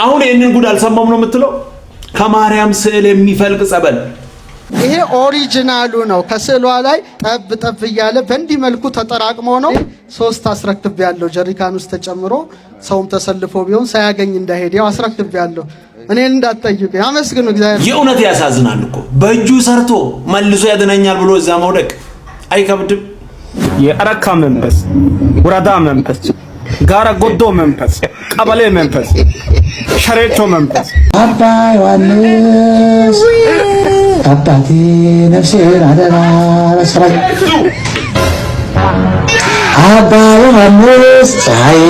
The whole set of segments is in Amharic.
አሁን ይሄንን ጉድ አልሰማም ነው የምትለው? ከማርያም ስዕል የሚፈልቅ ጸበል ይሄ ኦሪጂናሉ ነው። ከስዕሏ ላይ ጠብ ጠብ እያለ በእንዲህ መልኩ ተጠራቅሞ ነው 3 አስረክብ ያለው ጀሪካን ውስጥ ተጨምሮ ሰውም ተሰልፎ ቢሆን ሳያገኝ እንዳይሄድ ያው አስረክብ ያለው እኔን እንዳትጠይቁ ያመስግኑ እግዚአብሔር። የእውነት ያሳዝናል እኮ በእጁ ሰርቶ መልሶ ያድነኛል ብሎ እዛ መውደቅ አይከብድም? የአረካ መንፈስ፣ ወራዳ መንፈስ፣ ጋራ ጎዶ መንፈስ፣ ቀበሌ መንፈስ፣ ሸሬቶ መንፈስ አባ ዮሐንስ አባቴ ነፍሴን አደራ ለሰራይ አባ ዮሐንስ ፀሐይ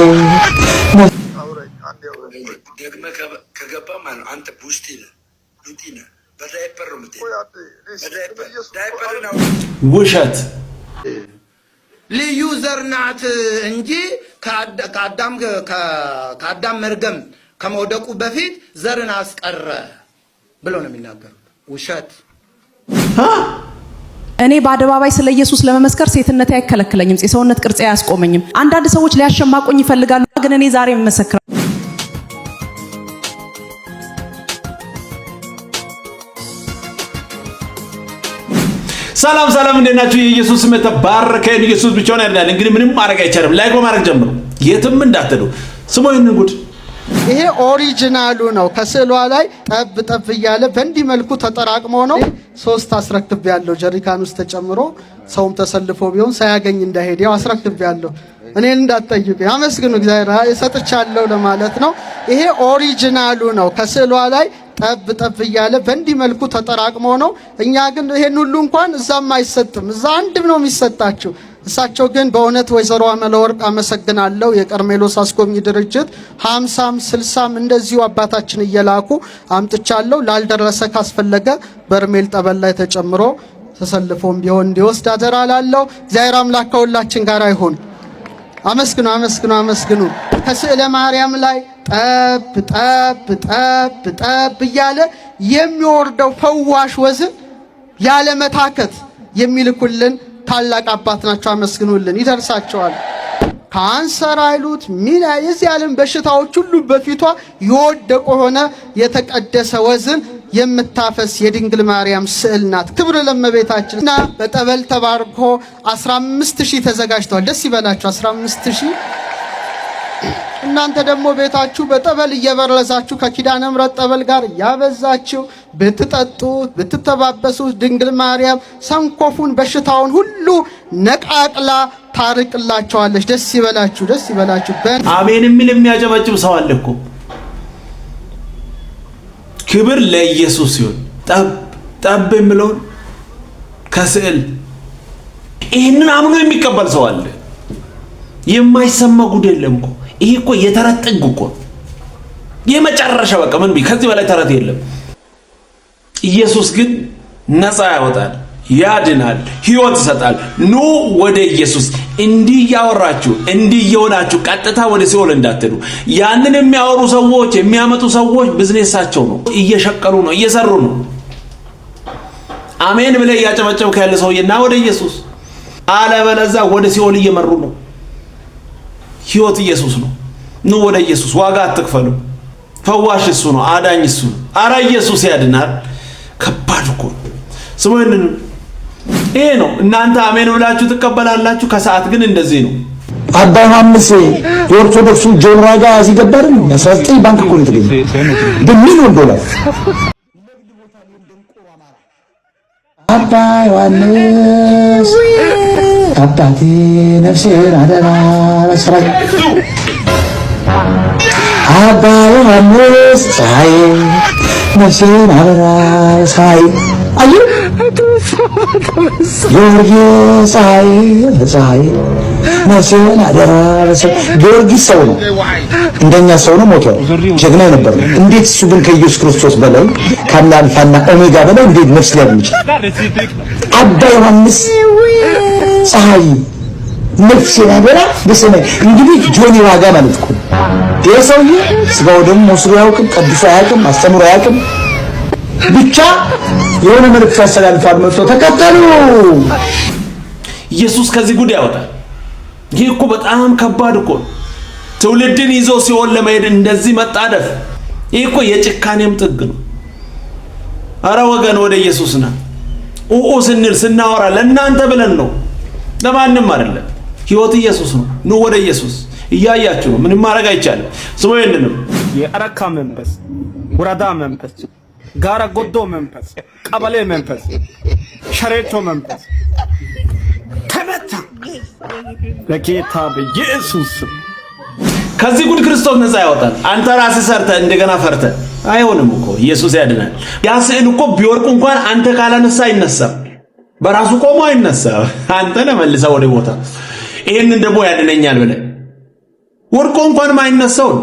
ደግመህ ከገባ ማለት አንተ ቡስቲ ነህ ሉጢ ነህ በዳይፐር ነው የምትሄድ። ውሸት ልዩ ዘር ናት እንጂ ከአዳም መርገም ከመውደቁ በፊት ዘርን አስቀረ ብለው ነው የሚናገሩት። ውሸት። እኔ በአደባባይ ስለ ኢየሱስ ለመመስከር ሴትነቴ አይከለክለኝም፣ የሰውነት ቅርጽ አያስቆመኝም። አንዳንድ ሰዎች ሊያሸማቁኝ ይፈልጋሉ፣ ግን እኔ ዛሬ መመስከር ሰላም ሰላም፣ እንዴት ናችሁ? የኢየሱስ ስም የተባረከ ይሁን። ኢየሱስ ብቻውን ያድናል። እንግዲህ ምንም ማድረግ አይቻልም። ላይክ ማድረግ ጀምሩ፣ የትም እንዳትሄዱ። ስሙ ይሄንን ጉድ። ይሄ ኦሪጂናሉ ነው። ከስዕሏ ላይ ጠብ ጠብ እያለ በእንዲህ መልኩ ተጠራቅሞ ነው 3 አስረክብ ያለው ጀሪካን ውስጥ ተጨምሮ ሰውም ተሰልፎ ቢሆን ሳያገኝ እንዳይሄድ ያው አስረክብ ያለው እኔን እንዳትጠይቁ ያመስግኑ እግዚአብሔር ሰጥቻለሁ ለማለት ነው። ይሄ ኦሪጂናሉ ነው። ከስዕሏ ላይ ጠብ ጠብ እያለ በእንዲህ መልኩ ተጠራቅሞ ነው። እኛ ግን ይሄን ሁሉ እንኳን እዛም አይሰጥም፣ እዛ አንድም ነው የሚሰጣችሁ። እሳቸው ግን በእውነት ወይዘሮ አመለወርቅ አመሰግናለሁ። የቀርሜሎስ አስጎብኚ ድርጅት 50ም 60ም እንደዚሁ አባታችን እየላኩ አምጥቻለሁ። ላልደረሰ ካስፈለገ በርሜል ጠበል ላይ ተጨምሮ ተሰልፎም ቢሆን እንዲወስድ አደራ ላለው እግዚአብሔር አምላክ ከሁላችን ጋር ይሁን። አመስግኑ አመስግኑ አመስግኑ። ከስዕለ ማርያም ላይ ጠብ ጠብ ጠብ ጠብ እያለ የሚወርደው ፈዋሽ ወዝ ያለ መታከት የሚልኩልን ታላቅ አባት ናቸው። አመስግኑልን፣ ይደርሳቸዋል። ካንሰር አይሉት ሚና የዚህ ዓለም በሽታዎች ሁሉ በፊቷ የወደቀ ሆነ የተቀደሰ ወዝን የምታፈስ የድንግል ማርያም ስዕል ናት። ክብር ለእመቤታችን። እና በጠበል ተባርኮ 15000 ተዘጋጅቷል። ደስ ይበላችሁ 15000። እናንተ ደግሞ ቤታችሁ በጠበል እየበረዛችሁ ከኪዳነ ምሕረት ጠበል ጋር ያበዛችሁ ብትጠጡ ብትተባበሱ ድንግል ማርያም ሰንኮፉን በሽታውን ሁሉ ነቃቅላ ታርቅላችኋለች። ደስ ይበላችሁ ደስ ይበላችሁ። አሜን የሚል የሚያጨበጭብ ሰው አለ እኮ። ክብር ለኢየሱስ ይሁን። ጠብ ጠብ የሚለውን ከስዕል ይህንን አምኖ የሚቀበል ሰው አለ። የማይሰማ ጉድ የለም እኮ። ይሄ እኮ የተረት ጥግ እኮ የመጨረሻ በቃ ምን ከዚህ በላይ ተረት የለም። ኢየሱስ ግን ነፃ ያወጣል፣ ያድናል፣ ሕይወት ይሰጣል። ኑ ወደ ኢየሱስ። እንዲህ ያወራችሁ እንዲህ የሆናችሁ ቀጥታ ወደ ሲኦል እንዳትሄዱ። ያንን የሚያወሩ ሰዎች የሚያመጡ ሰዎች ቢዝነሳቸው ነው፣ እየሸቀሉ ነው፣ እየሰሩ ነው። አሜን ብለህ እያጨበጨብክ ያለ ሰውዬና ወደ ኢየሱስ፣ አለበለዚያ ወደ ሲኦል እየመሩ ነው። ሕይወት ኢየሱስ ነው። ኑ ወደ ኢየሱስ፣ ዋጋ አትክፈሉ። ፈዋሽ እሱ ነው፣ አዳኝ እሱ ነው። አረ ኢየሱስ ያድናል። ከባድ እኮ ስሙን። ይሄ ነው እናንተ አሜን ብላችሁ ትቀበላላችሁ። ከሰዓት ግን እንደዚህ ነው። አባ ዮሐንስ የኦርቶዶክሱ ጆንራ ጋር ሲገበር 19 ባንክ እኮ ነው የተገኘው በሚሊዮን ዶላር። አባ ዮሐንስ አባቴ ነፍሴን አደራ ለሰራይ አባ ዮሐንስ ፀሐይ ነፍሴን አደራ ፀሐይ አዩ ጊዮርጊስ ፀሐይ ነፍሴን አደራ ለሰራይ። ጊዮርጊስ ሰው ነው፣ እንደኛ ሰው ነው፣ ሞቷል፣ ጀግና ነበር። እንዴት እሱ ግን ከኢየሱስ ክርስቶስ በላይ ካለ አልፋና ኦሜጋ በላይ እንዴት ነፍስ ሊያድን ይችላል? አባ ዮሐንስ ፀሐይ ነፍሴን አደራ በሰማይ። እንግዲህ ጆኒ ዋጋ ማለት እኮ ይሄ ሰውዬ ስጋው ደግሞ ወስዶ ያውቅም፣ ቀድሶ አያውቅም፣ አስተምሮ አያውቅም። ብቻ የሆነ መልእክት ያስተላልፋል። መጥቶ ተከተሉ። ኢየሱስ ከዚህ ጉድ ያወጣል። ይሄ እኮ በጣም ከባድ እኮ ትውልድን ይዞ ሲኦል ለመሄድ እንደዚህ መጣደፍ ይህ እኮ የጭካኔም ጥግ ነው። አረ ወገን ወደ ኢየሱስ ና። ስንል ስናወራ ለእናንተ ብለን ነው፣ ለማንም አይደለም። ህይወት ኢየሱስ ነው። ኑ ወደ ኢየሱስ። እያያችሁ ነው፣ ምንም ማድረግ አይቻልም። ስሙ ይንንም የአረካ መንፈስ፣ ወረዳ መንፈስ፣ ጋራ ጎዶ መንፈስ፣ ቀበሌ መንፈስ፣ ሸሬቶ መንፈስ ተመታ በጌታ በኢየሱስ። ከዚህ ጉድ ክርስቶስ ነፃ ያወጣል። አንተ ራስህ ሰርተህ እንደገና ፈርተህ አይሆንም እኮ ኢየሱስ ያድናል። ያ ስዕል እኮ ቢወርቅ እንኳን አንተ ካላነሳ አይነሳም፣ በራሱ ቆሞ አይነሳም። አንተ ነህ መልሰህ ወደ ቦታ። ይሄንን ደግሞ ያድነኛል ብለህ ወርቆ እንኳን ማይነሳውን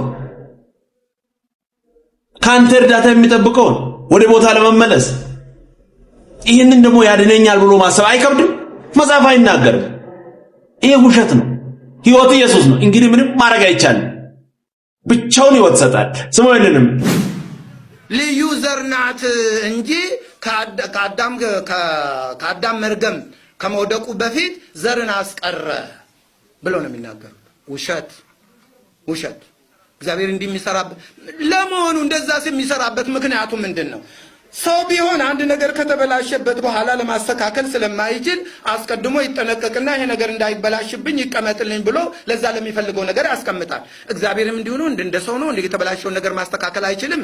ካንተ እርዳታ የሚጠብቀውን ወደ ቦታ ለመመለስ ይሄንን ደግሞ ያድነኛል ብሎ ማሰብ አይከብድም? መጽሐፍ አይናገርም? ይሄ ውሸት ነው። ህይወት ኢየሱስ ነው። እንግዲህ ምንም ማድረግ አይቻልም። ብቻውን ህይወት ሰጣል። ስሙኝንም ልዩ ዘር ናት እንጂ ከአዳም መርገም ከመውደቁ በፊት ዘርን አስቀረ ብሎ ነው የሚናገሩት። ውሸት። እግዚአብሔር እንዲህ የሚሰራበት ለመሆኑ እንደዛ የሚሰራበት ምክንያቱ ምንድን ነው? ሰው ቢሆን አንድ ነገር ከተበላሸበት በኋላ ለማስተካከል ስለማይችል አስቀድሞ ይጠነቀቅና ይሄ ነገር እንዳይበላሽብኝ ይቀመጥልኝ ብሎ ለዛ ለሚፈልገው ነገር ያስቀምጣል። እግዚአብሔርም እንዲሁ ነው። እንደ ሰው ነው። እንደ የተበላሸውን ነገር ማስተካከል አይችልም።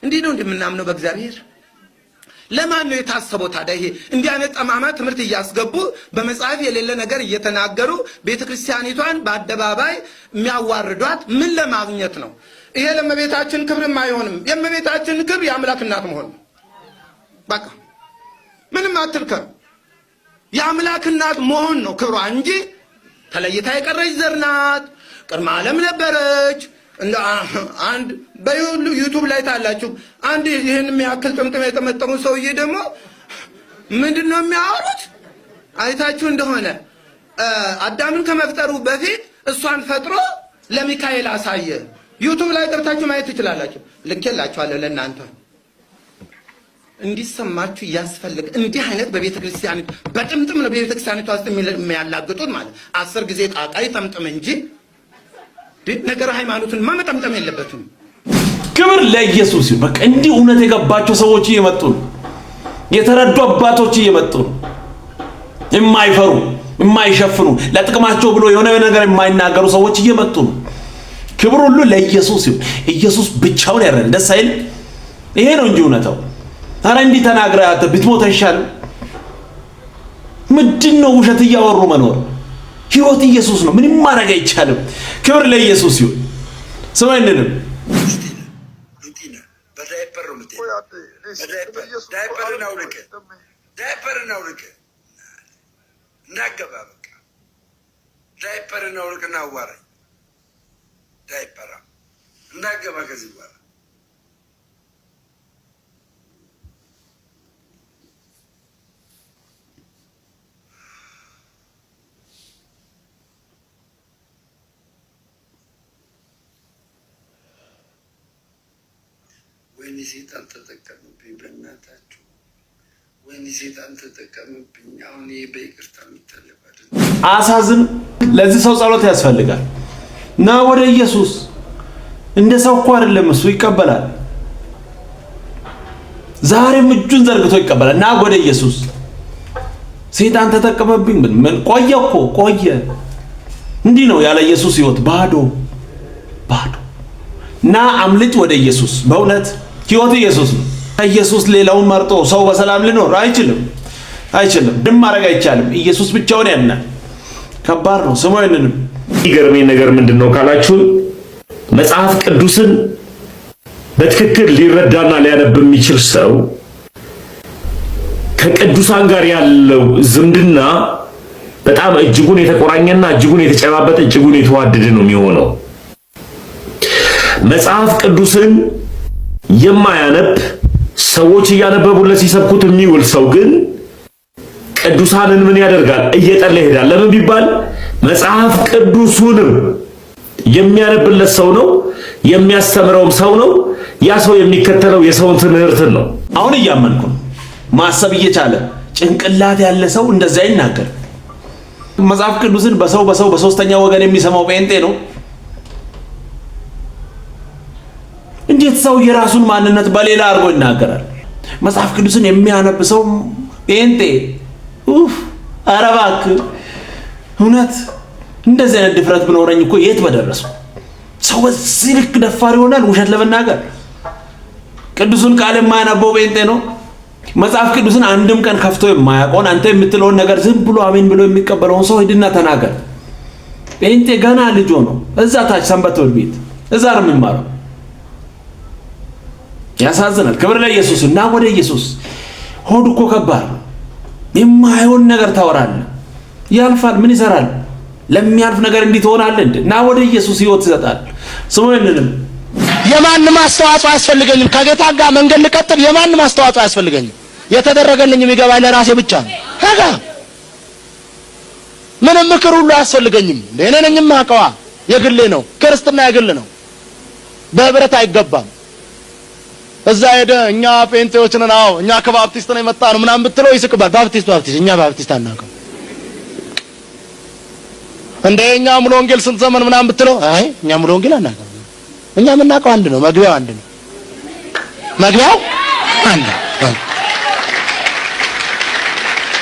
እንዲህ ነው እንደምናምነው በእግዚአብሔር። ለማን ነው የታሰበው ታዲያ? ይሄ እንዲህ አይነት ጠማማ ትምህርት እያስገቡ በመጽሐፍ የሌለ ነገር እየተናገሩ ቤተክርስቲያኒቷን በአደባባይ የሚያዋርዷት ምን ለማግኘት ነው? ይሄ ለእመቤታችን ክብርም አይሆንም። የእመቤታችን ክብር የአምላክ እናት መሆን ነው። በቃ ምንም አትልከም። የአምላክ እናት መሆን ነው ክብሯ እንጂ ተለይታ የቀረች ዘር ናት። ቅድመ ዓለም ነበረች። አንድ በዩቱብ ላይ ታላችሁ አንድ ይህን የሚያክል ጥምጥም የጠመጠሙ ሰውዬ ደግሞ ምንድነው የሚያወሩት? አይታችሁ እንደሆነ አዳምን ከመፍጠሩ በፊት እሷን ፈጥሮ ለሚካኤል አሳየ። ዩቱብ ላይ ገብታችሁ ማየት ትችላላችሁ። ልኬላችኋለሁ ለእናንተ እንዲሰማችሁ ያስፈልግ። እንዲህ አይነት በቤተክርስቲያን በጥምጥም ነው በቤተክርስቲያኒቷ ውስጥ የሚያላግጡት ማለት 10 ጊዜ ጣጣይ ጠምጥም እንጂ ነገር ሃይማኖትን ማመጠምጠም የለበትም። ክብር ለኢየሱስ ይሁን። በቃ እንዲህ እውነት የገባቸው ሰዎች እየመጡ ነው። የተረዱ አባቶች እየመጡ ነው። የማይፈሩ የማይሸፍኑ ለጥቅማቸው ብሎ የሆነ ነገር የማይናገሩ ሰዎች እየመጡ ነው። ክብር ሁሉ ለኢየሱስ ይሁን። ኢየሱስ ብቻውን ያረን ደስ አይል? ይሄ ነው እንጂ እውነታው። ኧረ እንዲህ ተናግረህ አንተ ብትሞት አይሻልም? ምንድነው ውሸት እያወሩ መኖር? ህይወት ኢየሱስ ነው። ምንም ማድረግ አይቻልም። ክብር ለኢየሱስ ይሁን። ሰማይንንም ዳይፐርን አውልቅ እንዳገባ በቃ ዳይፐርን አውልቅና አዋራኝ። ዳይፐራ እንዳገባ ከዚህ በኋላ ወይኔ ሴጣን ተጠቀምብኝ፣ በእናታችሁ ወይኔ ሴጣን ተጠቀምብኝ። አሁን ይሄ በይቅርታ የሚታለፍ አይደለም። አሳዝን። ለዚህ ሰው ጸሎት ያስፈልጋል። ና ወደ ኢየሱስ። እንደ ሰው እኮ አይደለም እሱ ይቀበላል። ዛሬም እጁን ዘርግቶ ይቀበላል። ና ወደ ኢየሱስ። ሴጣን ተጠቀመብኝ ምን ቆየ እኮ ቆየ። እንዲህ ነው ያለ ኢየሱስ ህይወት ባዶ። ና አምልጥ ወደ ኢየሱስ። በእውነት ህይወት ኢየሱስ ነው። ኢየሱስ ሌላውን መርጦ ሰው በሰላም ሊኖር አይችልም። ድም ማድረግ አይቻልም። ኢየሱስ ብቻውን ያድናል። ከባድ ነው። ስሙ ይንንም ይገርመኝ ነገር ምንድነው ካላችሁ መጽሐፍ ቅዱስን በትክክል ሊረዳና ሊያነብ የሚችል ሰው ከቅዱሳን ጋር ያለው ዝምድና በጣም እጅጉን የተቆራኘና እጅጉን የተጨባበጠ እጅጉን የተዋደደ ነው የሚሆነው። መጽሐፍ ቅዱስን የማያነብ ሰዎች እያነበቡለት ሲሰብኩት የሚውል ሰው ግን ቅዱሳንን ምን ያደርጋል? እየጠላ ይሄዳል። ለምን ቢባል መጽሐፍ ቅዱሱንም የሚያነብለት ሰው ነው፣ የሚያስተምረውም ሰው ነው። ያ ሰው የሚከተለው የሰውን ትምህርትን ነው። አሁን እያመንኩ ነው። ማሰብ እየቻለ ጭንቅላት ያለ ሰው እንደዛ ይናገር። መጽሐፍ ቅዱስን በሰው በሶስተኛ ወገን የሚሰማው ጴንጤ ነው። እንዴት ሰው የራሱን ማንነት በሌላ አድርጎ ይናገራል? መጽሐፍ ቅዱስን የሚያነብ ሰው ጴንጤ ኧረ እባክህ እውነት እንደዚህ አይነት ድፍረት ብኖረኝ እኮ የት በደረሱ። ሰው በዚህ ልክ ደፋር ይሆናል ውሸት ለመናገር? ቅዱሱን ቃል የማያነበው ጴንጤ ነው። መጽሐፍ ቅዱስን አንድም ቀን ከፍቶ የማያውቀውን አንተ የምትለውን ነገር ዝም ብሎ አሜን ብሎ የሚቀበለውን ሰው ሂድና ተናገር። ጴንጤ ገና ልጅ ነው፣ እዛ ታች ሰንበት ትምህርት ቤት እዛ ነው የሚማረው። ያሳዝናል። ክብር ለኢየሱስ። እና ወደ ኢየሱስ። ሆድ እኮ ከባድ ነው። የማይሆን ነገር ታወራለህ፣ ያልፋል። ምን ይሰራል? ለሚያልፍ ነገር እንዲህ ትሆናለህ እንዴ? እና ወደ ኢየሱስ ህይወት ይሰጣል። ስሙ እንንም የማንም አስተዋጽኦ አያስፈልገኝም። ከጌታ ጋር መንገድ ልቀጥል የማንም አስተዋጽኦ አያስፈልገኝም። የተደረገልኝ የሚገባኝ ለራሴ ብቻ ነው። ሀጋ ምንም ምክር ሁሉ አያስፈልገኝም። እኔ ነኝ የማውቀዋ። የግሌ ነው። ክርስትና የግል ነው። በህብረት አይገባም። እዛ ሄደ እኛ ጴንጤዎች ነን፣ አዎ እኛ ከባፕቲስት ነው የመጣ ነው ምናምን ብትለው ይስቅባል። ባፕቲስት እኛ ባፕቲስት አናውቅም እንደ እኛ ሙሉ ወንጌል ስንት ዘመን ምናምን ብትለው አይ እኛ ሙሉ ወንጌል አናውቅም። እኛ የምናውቀው አንድ ነው። መግቢያው አንድ ነው። መግቢያው አንድ ነው።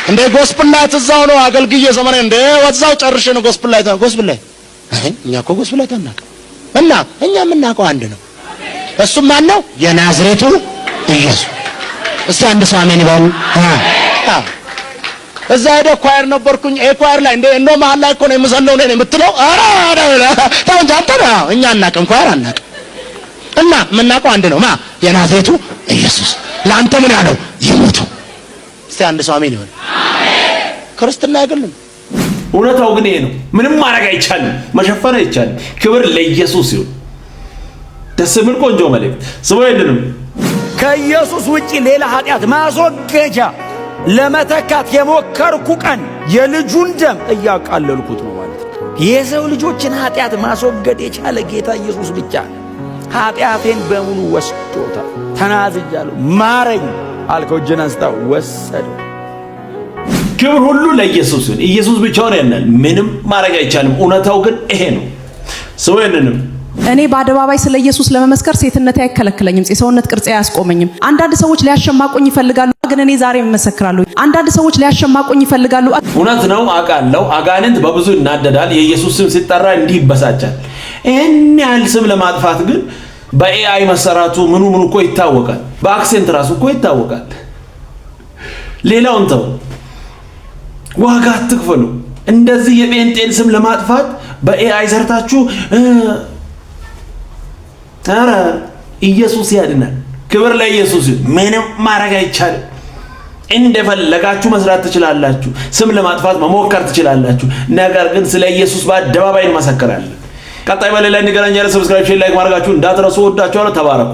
እንደ ጎስፕል ላይ እዛው ነው አገልግዬ ዘመኔ እንደ ወዛው ጨርሼ ነው ጎስፕል ላይ አይ እኛ እኮ ጎስፕል ላይ አናውቅም። እና እኛ የምናውቀው አንድ ነው። እሱም ማን ነው? የናዝሬቱ ኢየሱስ። እስቲ አንድ ሰው አሜን ይበል። እዛ ሄደ ኳየር ነበርኩኝ። ኳየር ላይ እንደ መሀል ላይ እኮ ነው የምዘለው ነው የምትለው። ታው እንጂ አንተ ነው። እኛ አናውቅም፣ ኳየር አናውቅም። እና የምናውቀው አንድ ነው። የናዝሬቱ ኢየሱስ። ለአንተ ምን ያለው ይሞቱ። እስቲ አንድ ሰው አሜን ይበል። ክርስትና አይደለም። እውነታው ግን ይሄ ነው። ምንም ማድረግ አይቻልም፣ መሸፈን አይቻልም። ክብር ለኢየሱስ ይሁን። ደስ የሚል ቆንጆ መልእክት። ስሙ ይንንም ከኢየሱስ ውጪ ሌላ ኃጢአት ማስወገጃ ለመተካት የሞከርኩ ቀን የልጁን ደም እያቃለልኩት ነው ማለት ነው። የሰው ልጆችን ኃጢአት ማስወገድ የቻለ ጌታ ኢየሱስ ብቻ ነው። ኃጢአቴን በሙሉ ወስዶታል። ተናዝጃለሁ፣ ማረኝ አልከው፣ እጅን አንስታ ወሰደው። ክብር ሁሉ ለኢየሱስ ይሁን። ኢየሱስ ብቻውን ያናል፣ ምንም ማድረግ አይቻልም። እውነታው ግን ይሄ ነው። ስሙ ይንንም እኔ በአደባባይ ስለ ኢየሱስ ለመመስከር ሴትነቴ አይከለክለኝም፣ የሰውነት ቅርጼ አያስቆመኝም። አንዳንድ ሰዎች ሊያሸማቁኝ ይፈልጋሉ፣ ግን እኔ ዛሬ እመሰክራለሁ። አንዳንድ ሰዎች ሊያሸማቁኝ ይፈልጋሉ። እውነት ነው አውቃለሁ። አጋንንት በብዙ ይናደዳል፣ የኢየሱስ ስም ሲጠራ እንዲህ ይበሳጫል። ይህን ያህል ስም ለማጥፋት ግን በኤአይ መሰራቱ ምኑ እኮ ይታወቃል። በአክሴንት ራሱ እኮ ይታወቃል። ሌላውን ተው፣ ዋጋ አትክፈሉ። እንደዚህ የጴንጤን ስም ለማጥፋት በኤአይ ሰርታችሁ ኧረ ኢየሱስ ያድናል። ክብር ለኢየሱስ ይሁን። ምንም ማድረግ አይቻልም። እንደፈለጋችሁ መስራት ትችላላችሁ። ስም ለማጥፋት መሞከር ትችላላችሁ። ነገር ግን ስለ ኢየሱስ በአደባባይ እንመሰክራለን። ቀጣይ በሌላ እንገናኛለን። ሰብስክራይብ፣ ሼር፣ ላይክ ማድረጋችሁ እንዳትረሱ። ወዳችኋለሁ። ተባረኩ።